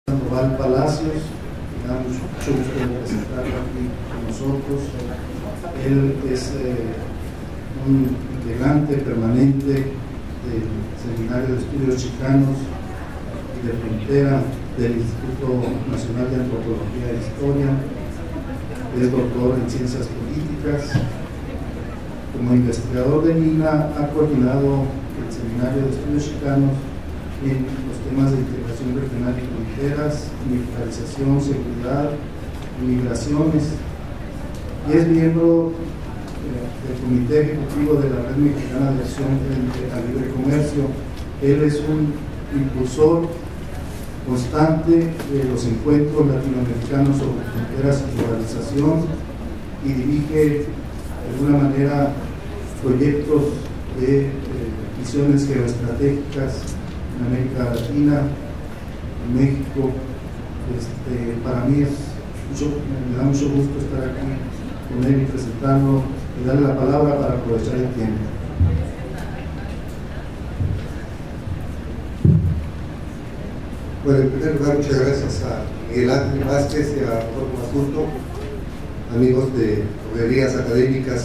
Sandoval Palacios, me da mucho gusto presentarlo aquí con nosotros. Él es un integrante permanente del Seminario de Estudios Chicanos y de Frontera del Instituto Nacional de Antropología e Historia. Es doctor en Ciencias Políticas. Como investigador de MINA ha coordinado el Seminario de Estudios Chicanos en los temas de integración regional y fronteras, militarización, seguridad, migraciones, y es miembro del Comité Ejecutivo de la Red Mexicana de Acción frente al Libre Comercio. Él es un impulsor constante de los encuentros latinoamericanos sobre fronteras y globalización, y dirige de alguna manera proyectos de visiones geoestratégicas en América Latina, en México. Para mí me da mucho gusto estar aquí con él y presentarlo y darle la palabra para aprovechar el tiempo. Bueno, en primer lugar, muchas gracias a Miguel Ángel Vázquez y a Jorge Masurto, amigos de correrías académicas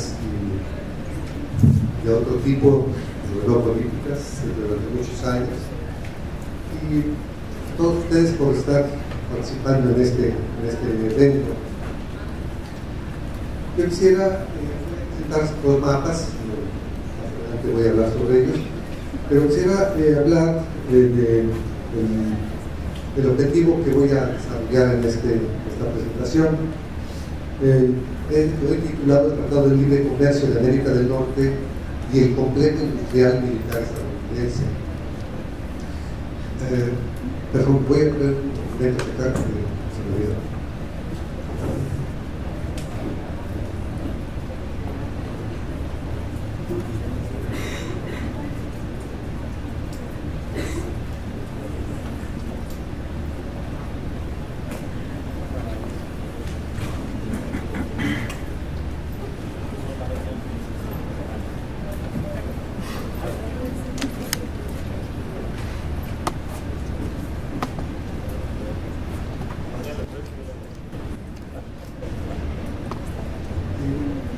y de otro tipo, sobre todo políticas, durante muchos años, y a todos ustedes por estar participando en este evento. Yo quisiera presentar dos mapas, más adelante voy a hablar sobre ellos, pero quisiera hablar del objetivo que voy a desarrollar en esta presentación. Lo he titulado el Tratado de Libre Comercio de América del Norte y el complejo industrial militar estadounidense. Perdón, voy a poner un documento acá que se me olvidó.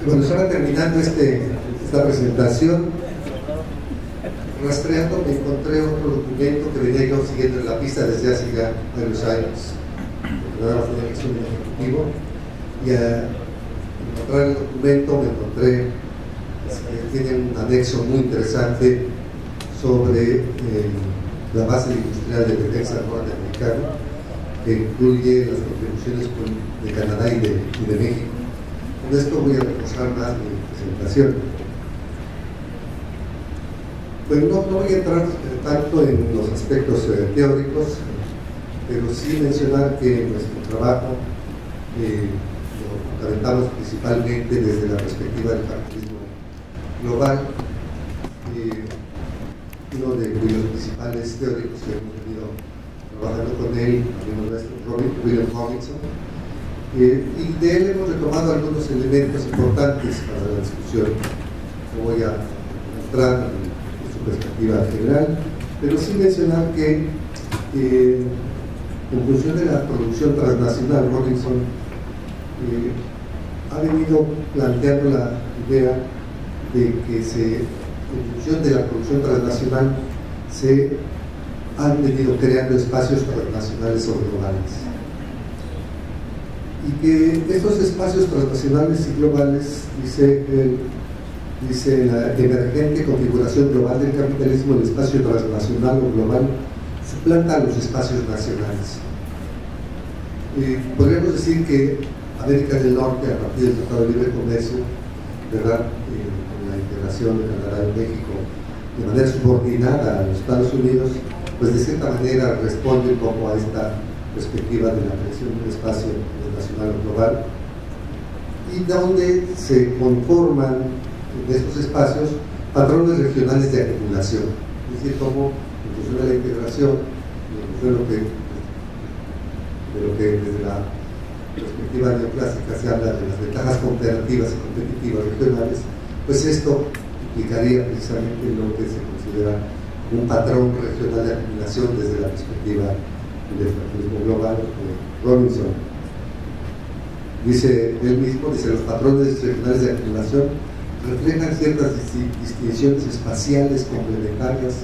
Cuando estaba terminando esta presentación, rastreando, me encontré otro documento que venía yo siguiendo en la pista desde hace ya varios años. Nada más tenía que ser un ejecutivo, y al encontrar el documento me encontré que tiene un anexo muy interesante sobre la base industrial de defensa norteamericana, que incluye las contribuciones de Canadá y de México. Con esto voy a repasar más mi presentación. Bueno, no voy a entrar tanto en los aspectos teóricos, pero sí mencionar que nuestro trabajo lo fundamentamos principalmente desde la perspectiva del capitalismo global. Uno de cuyos principales teóricos que hemos venido trabajando con él, amigo nuestro, William Robinson, y de él hemos retomado algunos elementos importantes para la discusión que voy a mostrar en su perspectiva general, pero sí mencionar que en función de la producción transnacional, Robinson ha venido planteando la idea de que en función de la producción transnacional se han venido creando espacios transnacionales o globales, y que estos espacios transnacionales y globales, dice la emergente configuración global del capitalismo, el espacio transnacional o global suplanta a los espacios nacionales. Podríamos decir que América del Norte, a partir del Tratado de Libre Comercio, ¿verdad?, con la integración de Canadá y México de manera subordinada a los Estados Unidos, pues de cierta manera responde un poco a esta perspectiva de la creación de un espacio nacional o global, y donde se conforman en estos espacios patrones regionales de acumulación, es decir, como en función de la integración, de lo que desde la perspectiva neoclásica se habla de las ventajas comparativas y competitivas regionales, pues esto implicaría precisamente lo que se considera un patrón regional de acumulación desde la perspectiva el extractivismo global, Robinson. Dice él mismo, dice, los patrones regionales de acumulación reflejan ciertas distinciones espaciales complementarias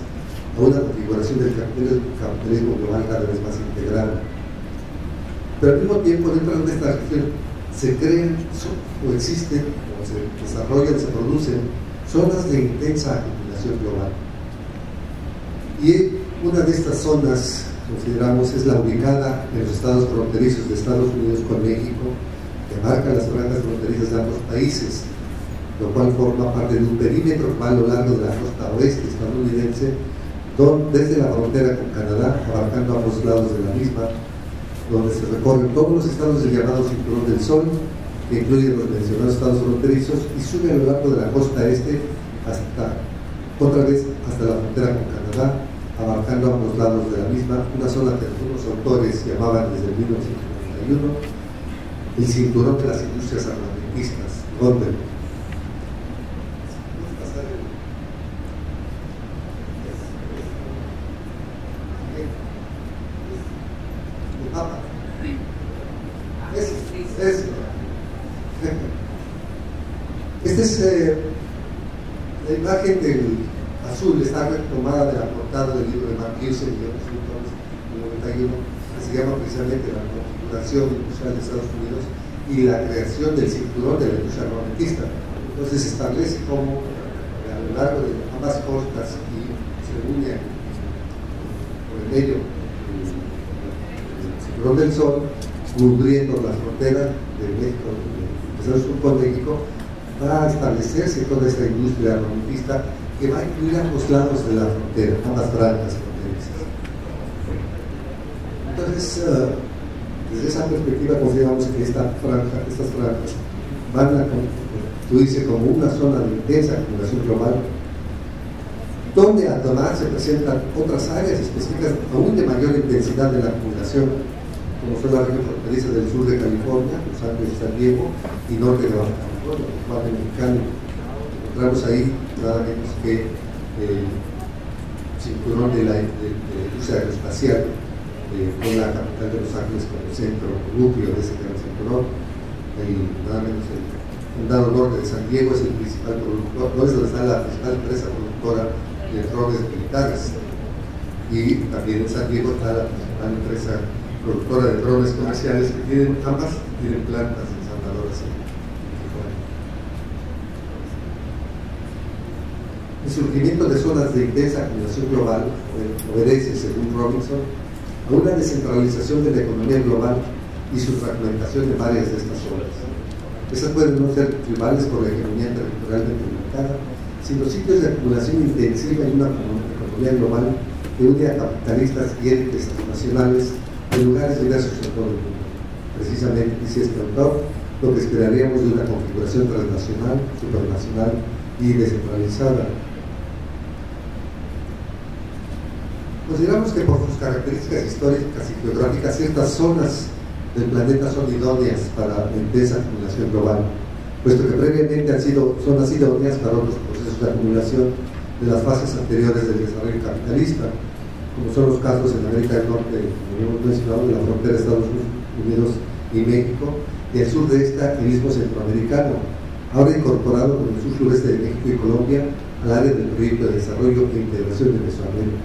a una configuración del capitalismo global cada vez más integral. Pero al mismo tiempo, dentro de esta región se crean o existen, o se desarrollan, se producen zonas de intensa acumulación global. Y una de estas zonas, consideramos, es la ubicada en los estados fronterizos de Estados Unidos con México, que marca las franjas fronterizas de ambos países, lo cual forma parte de un perímetro que va a lo largo de la costa oeste estadounidense, desde la frontera con Canadá, abarcando ambos lados de la misma, donde se recorren todos los estados del llamado Cinturón del Sol, que incluyen los mencionados estados fronterizos, y sube a lo largo de la costa este otra vez hasta la frontera con Canadá, abarcando ambos lados de la misma, una zona que algunos autores llamaban desde 1991 el cinturón de las industrias armamentistas, donde el mapa. Esta es la imagen del azul, está retomada de la portada del libro de Mark Hughes en 1991, que se llama precisamente la configuración industrial de Estados Unidos y la creación del cinturón de la industria armamentista. Entonces se establece como a lo largo de ambas costas y se une por el medio del cinturón del Sol, cubriendo la frontera de México, de Estados Unidos con México, va a establecerse toda esta industria armamentista que va a incluir ambos lados de la frontera, ambas franjas fronterizas. Entonces, desde esa perspectiva consideramos que estas franjas van a constituirse como una zona de intensa acumulación global, donde además se presentan otras áreas específicas aún de mayor intensidad de la acumulación, como son la región fronteriza del sur de California, Los Ángeles y San Diego, y norte de Baja California, el Valle Mexicano. Encontramos ahí nada menos que el cinturón de la industria aeroespacial, con la capital de Los Ángeles como centro núcleo de ese gran cinturón. Nada menos el condado norte de San Diego es el principal productor, no es donde está la principal empresa productora de drones militares, y también en San Diego está la principal empresa productora de drones comerciales, que ambas tienen plantas ensambladoras en Tijuana. El surgimiento de zonas de intensa acumulación global obedece, según Robinson, a una descentralización de la economía global y su fragmentación de varias de estas zonas. Estas pueden no ser rivales por la hegemonía territorial determinada, sino sitios de acumulación intensiva en una economía global que une a capitalistas y entes nacionales en lugares diversos en todo el mundo. Precisamente, dice este autor, lo que esperaríamos de una configuración transnacional, supranacional y descentralizada. Consideramos que por sus características históricas y geográficas, ciertas zonas del planeta son idóneas para la intensa acumulación global, puesto que previamente han sido zonas idóneas para otros procesos de acumulación de las fases anteriores del desarrollo capitalista, como son los casos en América del Norte, como hemos mencionado, de la frontera de Estados Unidos y México, y el sur de esta, el istmo centroamericano, ahora incorporado con el sur sureste de México y Colombia al área del proyecto de desarrollo e integración de Mesoamérica.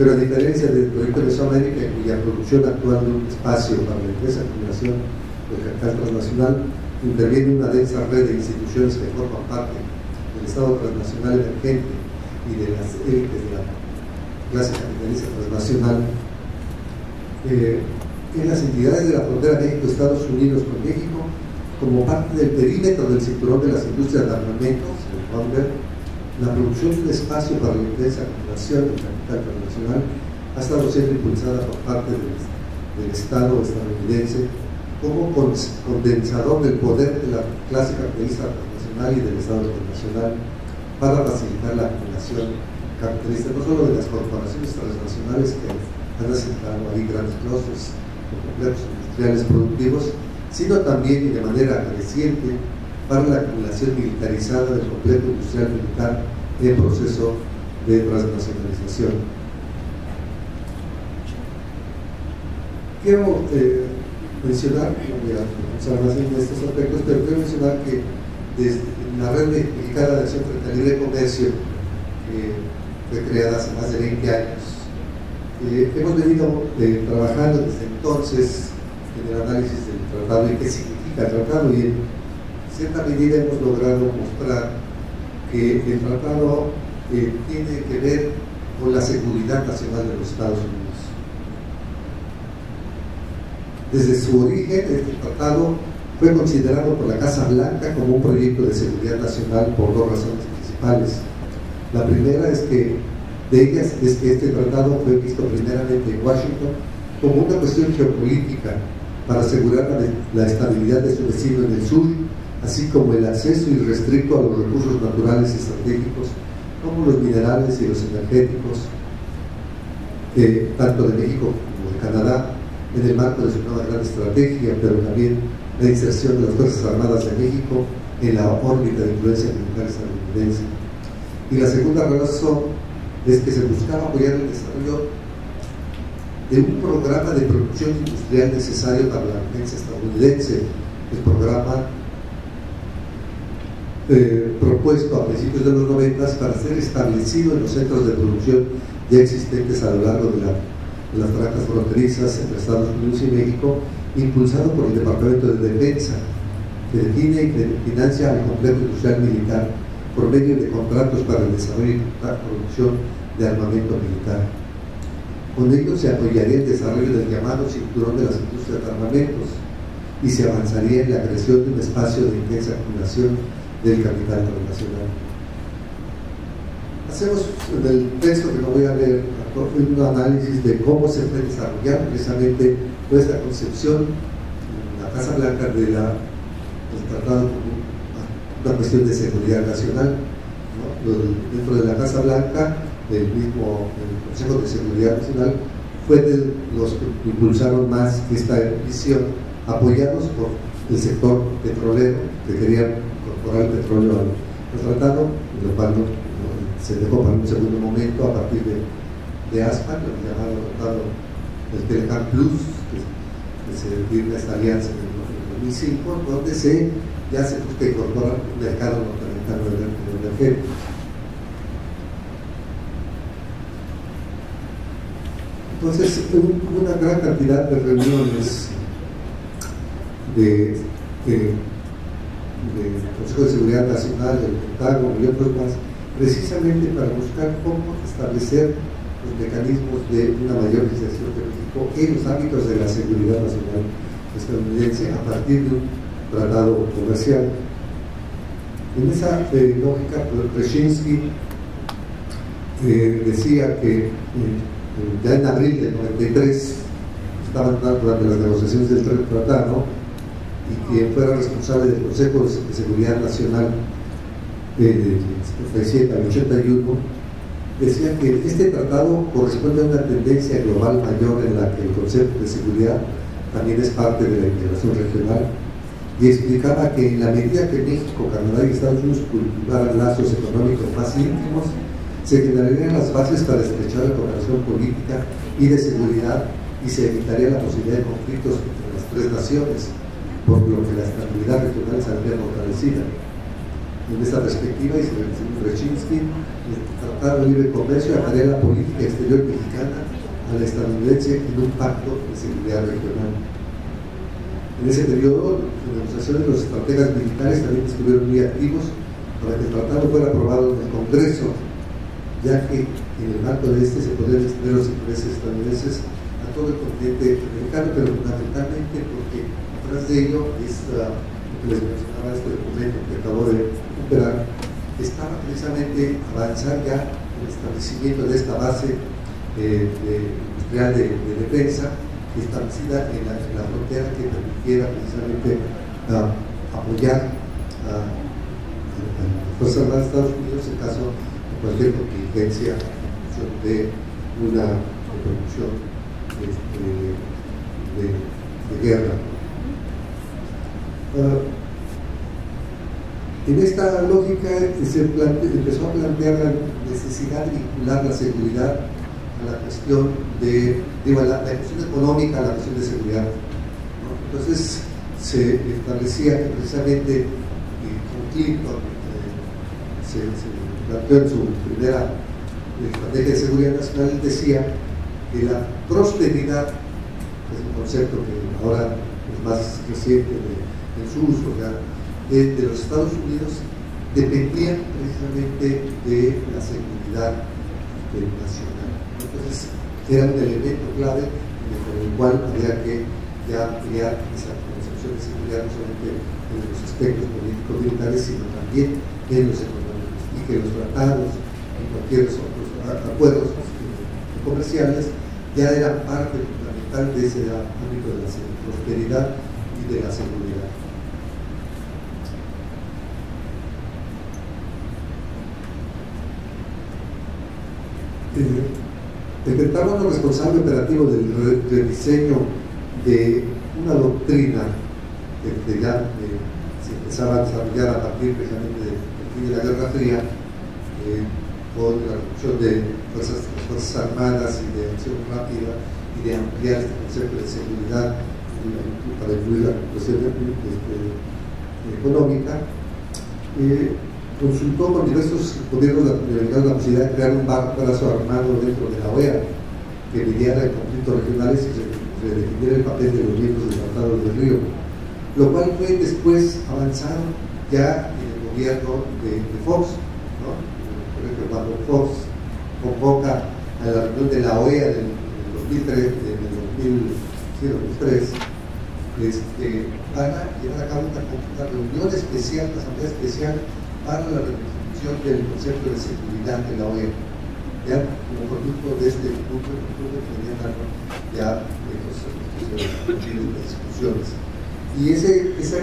Pero a diferencia del proyecto de Mesoamérica, cuya producción actual de un espacio para la intensa acumulación del capital transnacional, interviene una densa red de instituciones que forman parte del Estado transnacional emergente y de las élites de la clase capitalista transnacional, en las entidades de la frontera México-Estados Unidos con México, como parte del perímetro del cinturón de las industrias de armamentos, el FONDER, la producción de un espacio para la intensa acumulación del capital transnacional ha estado siendo impulsada por parte del Estado estadounidense como condensador del poder de la clase capitalista transnacional y del Estado transnacional para facilitar la acumulación capitalista, no solo de las corporaciones transnacionales que han asentado ahí grandes clústeres o complejos industriales productivos, sino también y de manera creciente para la acumulación militarizada del complejo industrial militar en proceso de transnacionalización. quiero mencionar, no voy a usar más en estos aspectos, pero quiero mencionar que desde la Red Mexicana de Acción frente al Libre Comercio, que fue creada hace más de 20 años, hemos venido trabajando desde entonces en el análisis del tratado y qué significa el tratado, y en cierta medida hemos logrado mostrar que el tratado tiene que ver con la seguridad nacional de los Estados Unidos. Desde su origen, este tratado fue considerado por la Casa Blanca como un proyecto de seguridad nacional por dos razones principales. La primera es que este tratado fue visto primeramente en Washington como una cuestión geopolítica para asegurar la estabilidad de su vecino en el sur, así como el acceso irrestricto a los recursos naturales estratégicos como los minerales y los energéticos, tanto de México como de Canadá, en el marco de su nueva gran estrategia, pero también la inserción de las Fuerzas Armadas de México en la órbita de influencia militar estadounidense. Y la segunda razón es que se buscaba apoyar el desarrollo de un programa de producción industrial necesario para la defensa estadounidense, el programa propuesto a principios de los 90 para ser establecido en los centros de producción ya existentes a lo largo de las franjas fronterizas entre Estados Unidos y México, impulsado por el Departamento de Defensa, que define y financia el complejo industrial militar por medio de contratos para el desarrollo y la producción de armamento militar. Con ello se apoyaría el desarrollo del llamado cinturón de las industrias de armamentos y se avanzaría en la creación de un espacio de intensa acumulación del capital internacional. Hacemos en el texto, que no voy a leer, un análisis de cómo se fue desarrollando precisamente nuestra concepción en la Casa Blanca del tratado como una cuestión de seguridad nacional, ¿no? Dentro de la Casa Blanca, el Consejo de Seguridad Nacional fue de los que impulsaron más esta visión, apoyados por el sector petrolero, que querían incorporar el petróleo al tratado, lo cual se dejó para un segundo momento a partir de ASPA, lo que llamado tratado del Telecam Plus, que se firma esta alianza en el 2005, donde ya se busca incorporar un mercado norteamericano energético. Entonces, una gran cantidad de reuniones del Consejo de Seguridad Nacional, del Pentágono y otros más, precisamente para buscar cómo establecer los mecanismos de una mayor legislación de México en los ámbitos de la seguridad nacional estadounidense a partir de un tratado comercial. En esa lógica, Brzezinski decía que ya en abril del 93 estaban durante las negociaciones del tratado, y quien fuera responsable del Consejo de Seguridad Nacional del 77 al 81 decía que este tratado corresponde a una tendencia global mayor en la que el concepto de seguridad también es parte de la integración regional, y explicaba que en la medida que México, Canadá y Estados Unidos cultivaran lazos económicos más íntimos, se generarían las bases para estrechar la cooperación política y de seguridad, y se evitaría la posibilidad de conflictos entre las tres naciones, por lo que la estabilidad regional saldría fortalecida. En esta perspectiva, y según Brzezinski, el Tratado de Libre Comercio ataría la política exterior mexicana a la estadounidense en un pacto de seguridad regional. En ese periodo, las negociaciones de los estrategas militares también estuvieron muy activos para que el tratado fuera aprobado en el Congreso, ya que en el marco de este se podrían extender los intereses estadounidenses a todo el continente americano, pero fundamentalmente porque atrás de ello es lo que les mencionaba este documento que acabo de recuperar, estaba precisamente avanzar ya el establecimiento de esta base industrial de defensa establecida en la frontera, que permitiera precisamente apoyar a las Fuerzas Armadas de Estados Unidos en caso de cualquier contingencia de una producción de guerra. En esta lógica se empezó a plantear la necesidad de vincular la seguridad a la cuestión de, digo, la cuestión económica, a la cuestión de seguridad, ¿no? Entonces se establecía que precisamente con Clinton se planteó en su primera estrategia de seguridad nacional, él decía que la prosperidad, que es un concepto que ahora es más reciente en su uso, ¿ya?, de los Estados Unidos, dependían precisamente de la seguridad nacional. Entonces era un elemento clave con el cual había que ya ampliar esa concepción de seguridad no solamente en los aspectos políticos militares, sino también en los económicos, y que los tratados y cualquier otros acuerdos comerciales ya eran parte fundamental de ese ámbito de la prosperidad y de la seguridad. El Pentágono responsable operativo del rediseño de una doctrina que ya se empezaba a desarrollar a partir precisamente del fin de la Guerra Fría, con la reducción de fuerzas armadas y de acción rápida y de ampliar este concepto de seguridad para incluir la cuestión económica. Consultó con diversos gobiernos latinoamericanos la posibilidad de crear un brazo armado dentro de la OEA que mediara en conflictos regionales y redefiniera el papel de los miembros del Tratado del Río, lo cual fue después avanzado ya en el gobierno de Fox, ¿no? Por ejemplo, cuando Fox convoca a la reunión de la OEA en el 2003, van a llevar a cabo una reunión especial, una asamblea especial para la redefinición del concepto de seguridad de la OEA, ya como producto de este punto que venían dando ya los discusiones. Y esa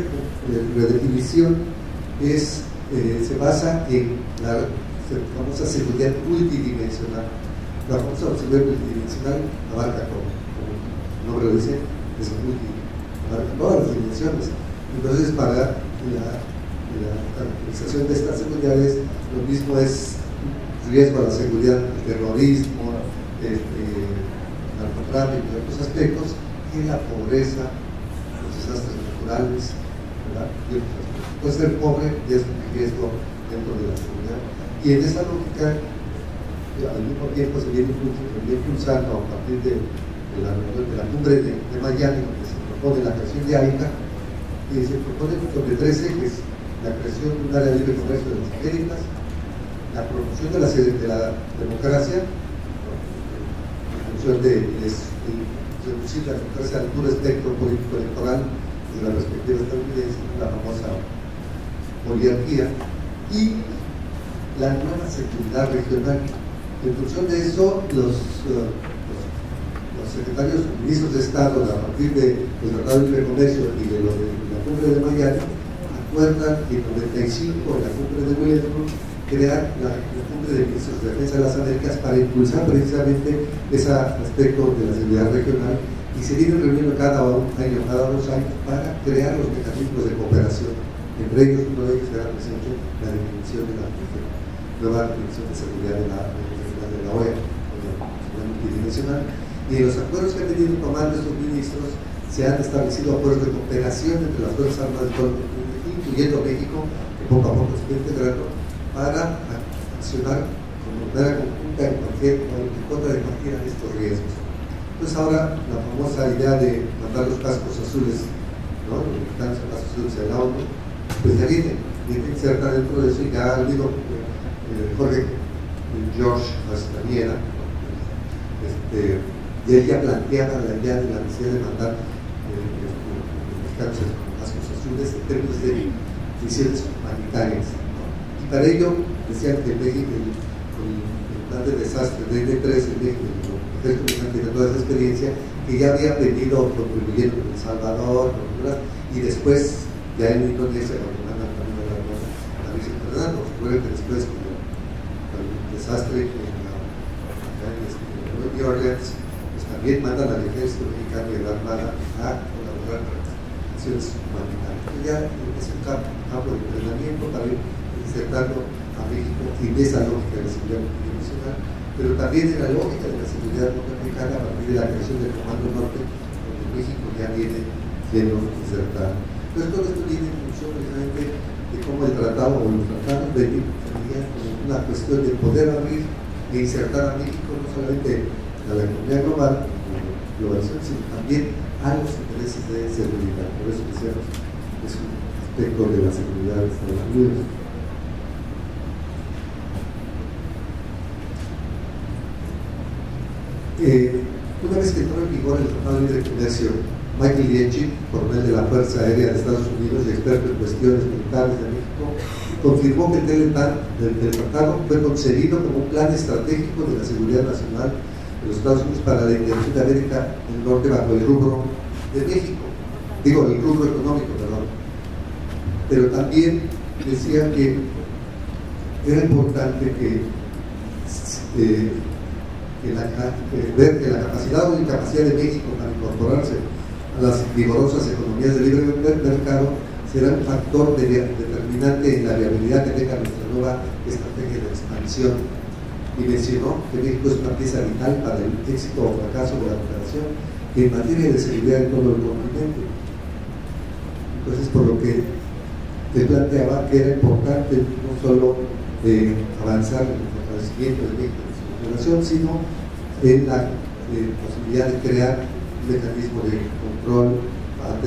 redefinición se basa en la famosa seguridad multidimensional. La famosa seguridad multidimensional abarca, como el nombre lo dice, es abarca todas las dimensiones. Entonces, para la caracterización de estas seguridades, lo mismo es riesgo a la seguridad, el terrorismo, el narcotráfico y otros aspectos, y la pobreza, los desastres naturales, ¿verdad? Y otros aspectos. Puede ser pobre y es un riesgo dentro de la seguridad. Y en esa lógica, al mismo tiempo se viene impulsando a partir de la cumbre de Miami, donde se propone la creación de AICA, y se propone sobre 3 ejes: la creación de un área de libre comercio de las Américas, la promoción de la democracia, en función de reducir la democracia al puro espectro político electoral de la perspectiva estadounidense, la famosa oligarquía, y la nueva seguridad regional. En función de eso, los secretarios, ministros de Estado, a partir del Tratado de Libre Comercio y de la cumbre de Miami, acuerdan en 95, en la cumbre de Williamsburg, crear la cumbre de ministros de Defensa de las Américas para impulsar precisamente ese aspecto de la seguridad regional, y se vienen reuniendo cada año, cada 2 años, para crear los mecanismos de cooperación. Entre ellos, uno de ellos será precisamente la definición de la nueva definición de seguridad de la OEA, la multidimensional. Y en los acuerdos que han venido tomando estos ministros, se han establecido acuerdos de cooperación entre las Fuerzas Armadas de todo el mundo, incluyendo México, que poco a poco se va integrando, para accionar como manera conjunta en contra de cualquiera de estos riesgos. Entonces ahora la famosa idea de mandar los cascos azules, ¿no?, los mexicanos en cascos azules a la ONU, pues ya viene insertar dentro de eso, y ya ha habido George Castañeda, y él ya planteaba la idea de la necesidad de mandar los mexicanos en cascos azules en términos de misiones humanitarias, ¿no? Y para ello decían que México, el plan de desastre de N3, el ejército mexicano tiene toda esa experiencia, que ya había venido contribuyendo en El Salvador, y después ya en Indonesia, cuando mandan también a la Virgen Fernando. Recuerden que después, con el desastre en New Orleans, pues también mandan al ejército mexicano y a la armada a colaborar con las acciones humanitarias. Ya es un campo de entrenamiento para ir insertando a México en esa lógica de la seguridad multidimensional, pero también en la lógica de la seguridad norteamericana a partir de la creación del Comando Norte, donde México ya viene siendo insertado. Entonces todo esto viene en función precisamente de cómo el tratado o los tratados venían como una cuestión de poder abrir e insertar a México no solamente a la economía global, globalización, sino también a los intereses de seguridad. Por eso decíamos que es un aspecto de la seguridad de Estados Unidos. Una vez que entró en vigor el Tratado de Libre Comercio, Michael Lienchi, coronel de la Fuerza Aérea de Estados Unidos y experto en cuestiones militares de México, confirmó que el tratado fue concebido como un plan estratégico de la seguridad nacional de los Estados Unidos para la integración de América del Norte bajo el rubro de México, digo, el rubro económico, perdón. Pero también decía que era importante ver que la capacidad o incapacidad de México para incorporarse a las vigorosas economías de libre mercado será un factor determinante en la viabilidad que tenga nuestra nueva estrategia de expansión. Y mencionó que México es una pieza vital para el éxito o fracaso de la cooperación en materia de seguridad en todo el continente. Entonces, por lo que te planteaba que era importante no solo avanzar en el fortalecimiento de México en su cooperación, sino en la posibilidad de crear un mecanismo de control para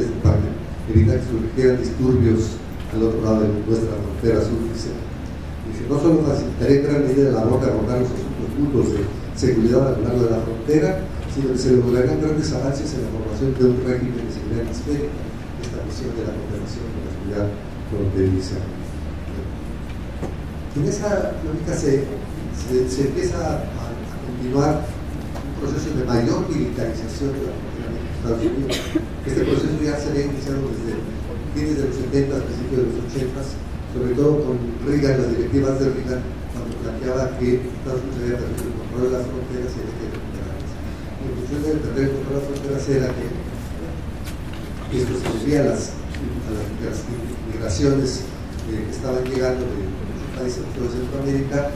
evitar que surgieran disturbios al otro lado de nuestra frontera sur. Dice, no solo facilitaré en gran medida la labor de abordar los asuntos mutuos de seguridad a lo largo de la frontera, sino que se lograrán grandes avances en la formación de un régimen de seguridad esférica, esta visión de la cooperación de la seguridad fronteriza. En esa lógica se empieza a continuar un proceso de mayor militarización de la frontera de Estados Unidos. Este proceso ya se había iniciado desde fines de los 70, principios de los 80, sobre todo con Reagan, las directivas de Reagan, cuando planteaba que Estados Unidos había perdido el control de las fronteras y había que recuperarlas. Y en función de perder el control de las fronteras era que esto se debía a las migraciones que estaban llegando de muchos países de toda Centroamérica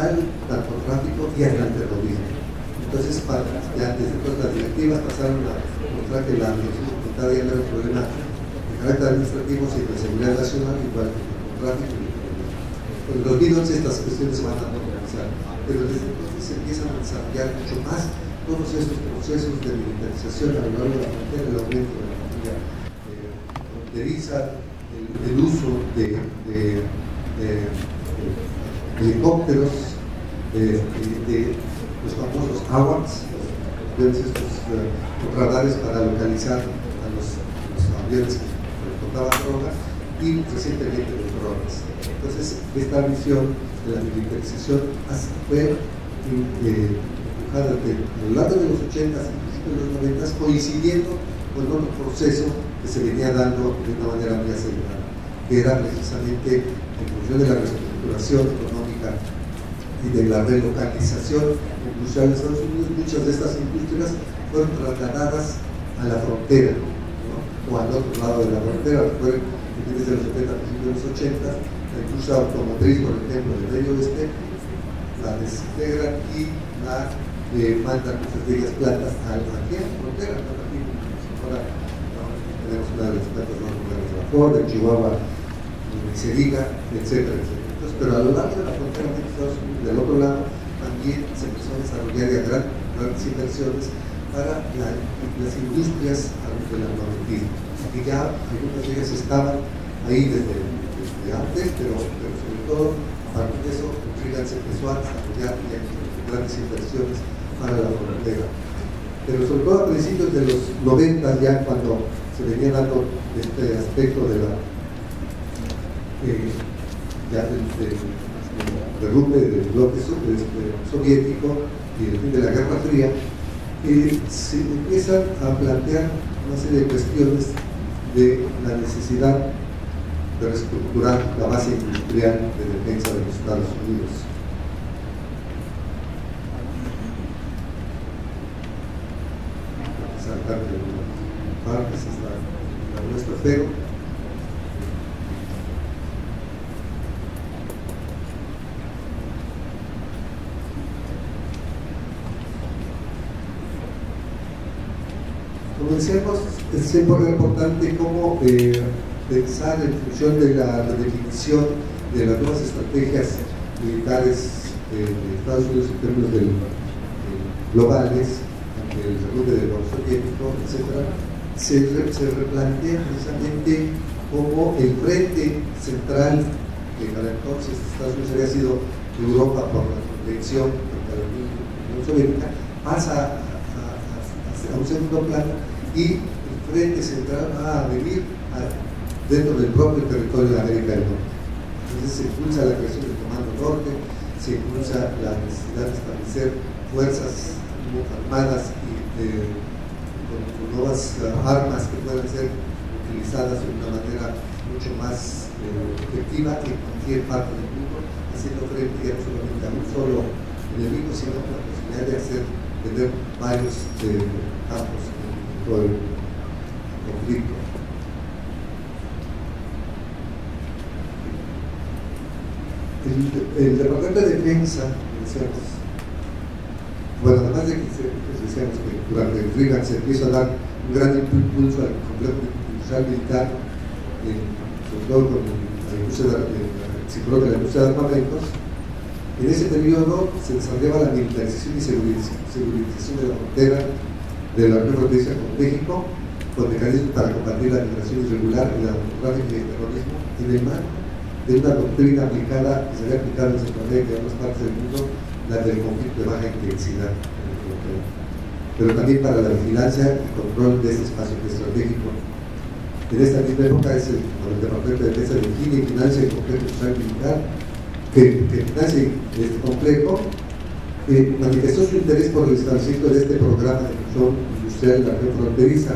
al narcotráfico y al terrorismo. Entonces, desde todas las directivas pasaron a mostrar que la migración comunitaria era un problema de carácter administrativo, sino de seguridad nacional, igual que tráfico y terrorismo. En 2011 estas cuestiones se van a normalizar, pero desde entonces se empiezan a desarrollar mucho más todos estos procesos de militarización a lo largo de la frontera, el aumento de la familia fronteriza, el uso de helicópteros, de los famosos AWACS, estos radares para localizar a los aviones que transportaban droga, y recientemente los drones. Entonces, esta visión de la militarización fue empujada a lo largo de los 80s y principios de los 90s, coincidiendo con otro proceso que se venía dando de una manera muy acelerada, que era precisamente en función de la reestructuración económica y de la relocalización industrial de Estados Unidos. Muchas de estas industrias fueron trasladadas a la frontera, ¿no? O al otro lado de la frontera. Recuerden, desde los 70, principios de los 80, la industria automotriz, por ejemplo, del medio oeste, la desintegran y la mandan muchas de ellas plantas aquí a la frontera. Aquí, ahora tenemos una de las plantas más modernas de la Ford, en Chihuahua, se diga, etcétera, etcétera. Entonces, pero a lo largo de la frontera de Estados Unidos, del otro lado, también se empezó a desarrollar ya grandes inversiones para las industrias del armamentismo. Y ya algunas de ellas estaban ahí desde antes, pero sobre todo a partir de eso, Reagan se empezó a desarrollar ya grandes inversiones para la frontera. Pero sobre todo a principios de los 90, ya cuando se venía dando este aspecto de la del derrumbe del bloque soviético y el fin de la Guerra Fría, se empiezan a plantear una serie de cuestiones de la necesidad de reestructurar la base industrial de defensa de los Estados Unidos. Saltar de algunas partes hasta la muestra, pero decíamos, es importante cómo pensar en función de la definición de las nuevas estrategias militares de Estados Unidos en términos globales, ante el derrumbe del bloque soviético, etc., se replantea precisamente como el frente central, que para entonces Estados Unidos había sido Europa por la convención contra la Unión Soviética, pasa a un segundo plano, y el frente central va a venir dentro del propio territorio de América del Norte. Entonces se impulsa la creación del Comando Norte, se impulsa la necesidad de establecer fuerzas armadas y con nuevas armas que puedan ser utilizadas de una manera mucho más efectiva en cualquier parte del mundo, haciendo frente ya no solamente a un solo enemigo, sino a la posibilidad de tener varios campos en todo el conflicto. El Departamento de Defensa, decíamos, bueno, además de que decíamos que durante el Reagan se empieza a dar un gran impulso al complejo industrial militar, sobre todo con la industria de la armamentos. En ese periodo se desarrollaba la militarización y segurización de la frontera de la Unión Fronteriza con México, con mecanismos para combatir la migración irregular y la narcotráfico y el terrorismo, en el marco de una doctrina aplicada, que se había aplicado en Centroamérica y en otras partes del mundo, la del conflicto de baja intensidad en la frontera, pero también para la vigilancia y control de este espacio estratégico. En esta misma época es el Departamento de Defensa define y financia el complejo industrial militar, que financia este complejo, manifestó su interés por el establecimiento de este programa de control industrial de la región fronteriza.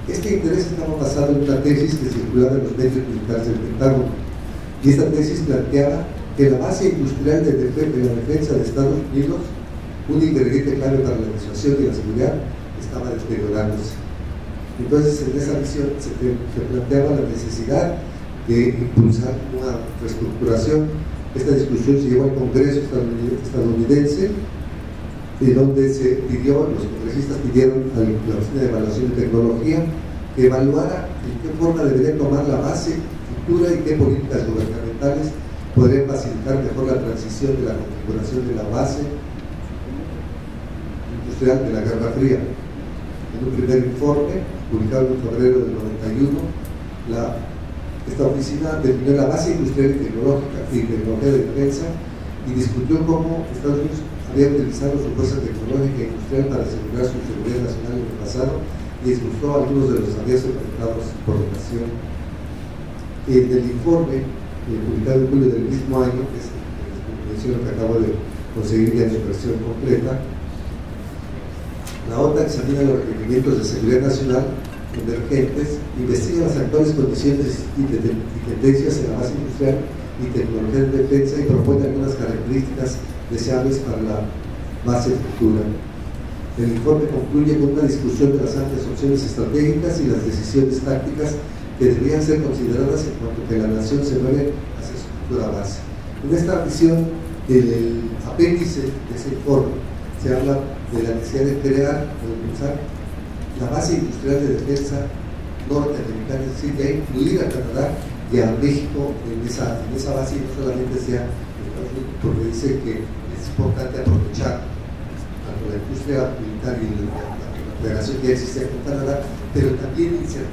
Este interés estaba basado en una tesis que circulaba en los medios militares del Pentágono, y esta tesis planteaba que la base industrial de la defensa de Estados Unidos, un ingrediente clave para la disuasión y la seguridad, estaba deteriorándose. Entonces, en esa visión se planteaba la necesidad de impulsar una reestructuración. Esta discusión se llevó al Congreso estadounidense, donde los congresistas pidieron a la Oficina de Evaluación de Tecnología que evaluara en qué forma debería tomar la base futura y qué políticas gubernamentales podrían facilitar mejor la transición de la configuración de la base industrial de la Guerra Fría. En un primer informe, publicado en febrero del 91, esta oficina definió la base industrial y tecnología de defensa y discutió cómo Estados Unidos había utilizado su fuerza tecnológica e industrial para asegurar su seguridad nacional en el pasado, y discutió algunos de los avisos enfrentados por la nación. En el informe publicado en julio del mismo año, que es la mención que acabo de conseguir ya en su versión completa, la OTAN examina los requerimientos de seguridad nacional emergentes, investiga las actuales condiciones y tendencias en la base industrial y tecnología de defensa y propone algunas características deseables para la base futura. El informe concluye con una discusión de las amplias opciones estratégicas y las decisiones tácticas que deberían ser consideradas en cuanto que la nación se mueve hacia su futura base. En esta visión, en el apéndice de ese informe, se habla de la necesidad de crear o de impulsar la base industrial de defensa norteamericana, es decir, de incluir a Canadá y a México en esa base, y no solamente sea porque dice que es importante aprovechar tanto la industria militar y la operación que ya existía con Canadá, pero también insertar